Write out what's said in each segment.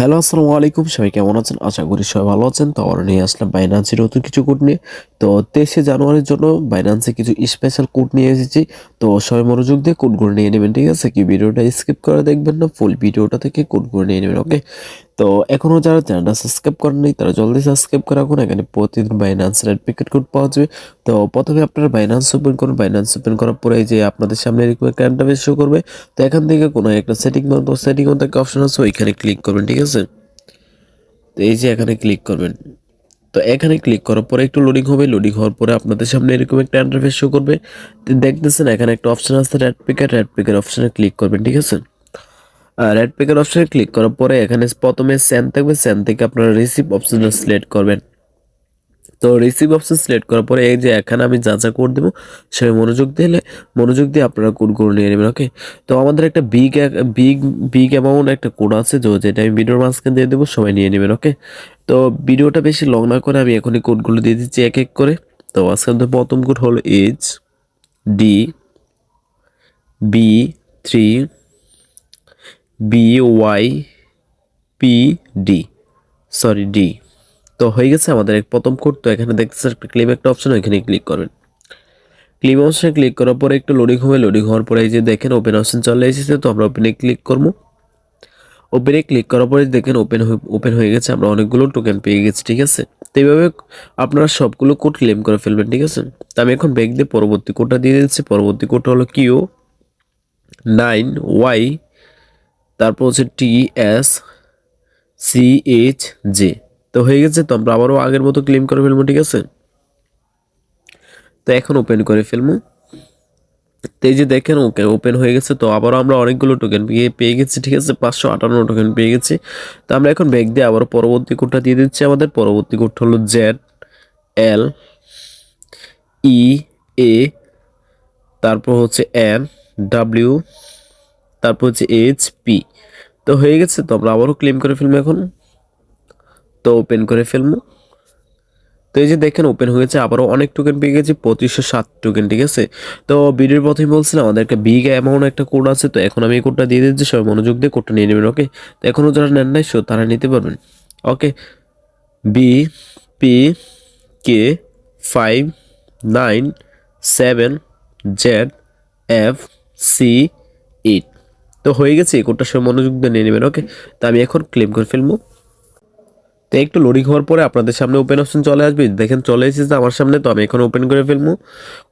Hello, আসসালামু আলাইকুম। সবাই কেমন আছেন? আশা করি সবাই ভালো আছেন। তো আমরা নিয়ে আসলাম বাইন্যান্সের নতুন কিছু কোড নিয়ে। তো 23শে জানুয়ারির জন্য বাইন্যান্সে কিছু স্পেশাল কোড নিয়ে এসেছি। তো সবাই মনোযোগ দিয়ে কোডগুলো নিয়ে নেবেন, ঠিক আছে? কি ভিডিওটা স্কিপ করে দেখবেন না, ফুল ভিডিওটা থেকে কোডগুলো নিয়ে নেবেন, ওকে? তো এখনও যারা চ্যানেলটা সাবস্ক্রাইব করেননি তারা জলদি সাবস্ক্রাইব করে রাখুন। এখানে প্রতিদিন বাইন্যান্সের রেডপিকেট কোড পাওয়া যাবে। তো প্রথমে আপনারা বাইন্যান্স ওপেন করুন। বাইন্যান্স ওপেন করার পরে এই যে আপনাদের সামনে এরকম একটা ইন্টারফেস শো করবে। তো এখান থেকে কোনো একটা সেটিং মতো একটা অপশন আছে, ওইখানে ক্লিক করবেন, ঠিক আছে? তো এই যে এখানে ক্লিক করবেন। তো এখানে ক্লিক করার পরে একটু লোডিং হবে। লোডিং হওয়ার পরে আপনাদের সামনে এরকম একটা ইন্টারফেস শো করবে। তো দেখতেছেন এখানে একটা অপশন আছে রেড পিকের অপশনে ক্লিক করবেন, ঠিক আছে? আর রেড পিকের অপশনে ক্লিক করার পরে এখানে প্রথমে সেন্ড থাকবে, সেন্ড থেকে আপনারা রিসিভ অপশনটা সিলেক্ট করবেন। তো রিসিভ অপশন সিলেক্ট করার পরে এই যে এখানে আমি যা যা কোড দেবো সবাই মনোযোগ দিয়ে আপনারা কোডগুলো নিয়ে নেবেন, ওকে? তো আমাদের একটা বিগ বিগ অ্যামাউন্ট একটা কোড আছে, যেটা আমি ভিডিওর মাঝখানে দিয়ে দেবো, সবাই নিয়ে নেবেন, ওকে? তো ভিডিওটা বেশি লং না করে আমি এখনই কোডগুলো দিয়ে দিচ্ছি এক এক করে। তো আজকে আমাদের প্রথম কোড হলো HDBY PD, সরি ডি। তো হয়ে গেছে আমাদের এক প্রথম কোড। তো এখানে দেখতেছেন একটা ক্লেম একটা অপশন, এখানে ক্লিক করবেন। ক্লেম অপশনে ক্লিক করার পরে একটু লোডিং হবে। লোডিং হওয়ার পরে এই যে দেখেন ওপেন অপশন চলে এসেছে। তো আমরা ওপেনে ক্লিক করবো। ওপেনে ক্লিক করার পরে দেখেন ওপেন হয়ে গেছে। আমরা অনেকগুলো টোকেন পেয়ে গেছি, ঠিক আছে? তো এইভাবে আপনারা সবগুলো কোড ক্লেম করে ফেলবেন, ঠিক আছে? তো আমি এখন ব্যাক দিয়ে পরবর্তী কোডটা দিয়ে দিচ্ছি। পরবর্তী কোডটা হলো Q9Y, তারপর হচ্ছে TSCHJ। তো হয়ে গেছে। তো আমরা আবারও আগের মতো ক্লেম করে ফেলবো, ঠিক আছে? তো এখন ওপেন করে ফেলবো। তো এই যে দেখেন ওকে ওপেন হয়ে গেছে। তো আবারও আমরা অনেকগুলো টোকেন পেয়ে গেছি, ঠিক আছে? 558 টোকেন পেয়ে গেছি। তো আমরা এখন ব্যাক দিয়ে আবারও পরবর্তী কোডটা দিয়ে দিচ্ছি। আমাদের পরবর্তী কোডটা হলো ZLEA, তারপর হচ্ছে NW, তারপর হচ্ছে HP। তো হয়ে গেছে। তো আমরা আবারও ক্লেম করে ফেলবো এখন। তো ওপেন করে ফেলবো। তো এই যে দেখেন ওপেন হয়েছে। আবারও অনেক টোকেন পেয়ে গেছি, 2507 টোকেন, ঠিক আছে? তো ভিডিওর প্রথমেই বলছিলাম আমাদের একটা বিগ অ্যামাউন্ট একটা কোড আছে। তো এখন আমি এই কোডটা দিয়ে দিচ্ছি, সবাই মনোযোগ দিয়ে কোডটা নিয়ে নেবেন, ওকে? তো এখনও যারা নেন নাই তারা নিতে পারবেন, ওকে? BPK5977ZFC8। তো হয়ে গেছে। এই কোডটা সবাই মনোযোগ দিয়ে নিয়ে নেবেন, ওকে? তো আমি এখন ক্লেম করে ফেলবো। তো একটু লোডিং হওয়ার পরে আপনাদের সামনে ওপেন অপশন চলে আসবে। দেখেন চলে এসেছে আমার সামনে। তো আমি এখন ওপেন করে ফেলবো।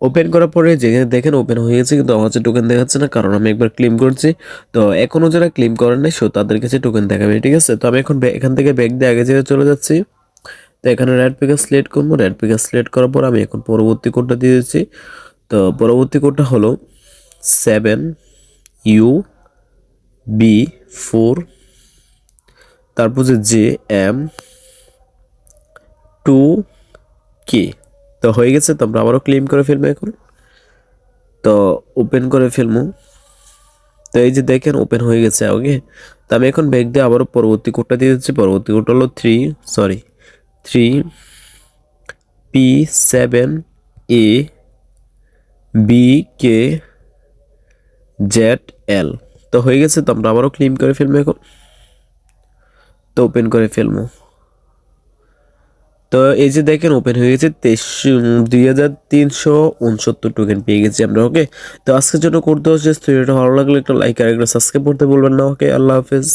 ওপেন করার পরে যেখানে দেখেন ওপেন হয়ে গেছে, কিন্তু আমার কাছে টোকেন দেখাচ্ছে না, কারণ আমি একবার ক্লেম করছি। তো এখনও যারা ক্লেম করেন নাই তাদের কাছে টোকেন দেখাবে, ঠিক আছে? তো আমি এখন এখান থেকে ব্যাক দিয়ে আগে যেতে চলে যাচ্ছি। তো এখানে রেড পিকার সিলেক্ট করবো। রেড পিকার সিলেক্ট করার পর আমি এখন পরবর্তী কোডটা দিয়ে দিচ্ছি। তো পরবর্তী কোডটা হলো 7UB4, তারপর যে JM2K। তো হয়ে গেছে। তো আমরা আবারও ক্লেম করে ফেলবো এখন। তো ওপেন করে ফেলবো। তো এই যে দেখেন ওপেন হয়ে গেছে, ওকে? তো আমি এখন ব্যাক দিয়ে আবারও পরবর্তী কোডটা দিয়ে দিচ্ছি। পরবর্তী কোডটা হলো 3PCB4BKZL। তো হয়ে গেছে। তো আমরা আবারও ক্লেম করে ফেলবো এখন। তো ওপেন করে ফেলবো। তো এই যে দেখেন ওপেন হয়ে গেছে। 2369 টোকেন পেয়ে গেছি আমরা, ওকে? তো আজকের জন্য করতে হচ্ছে। ভিডিওটা ভালো লাগলে একটা লাইক আর একটা সাবস্ক্রাইব করতে বলবেন না, ওকে? আল্লাহ হাফেজ।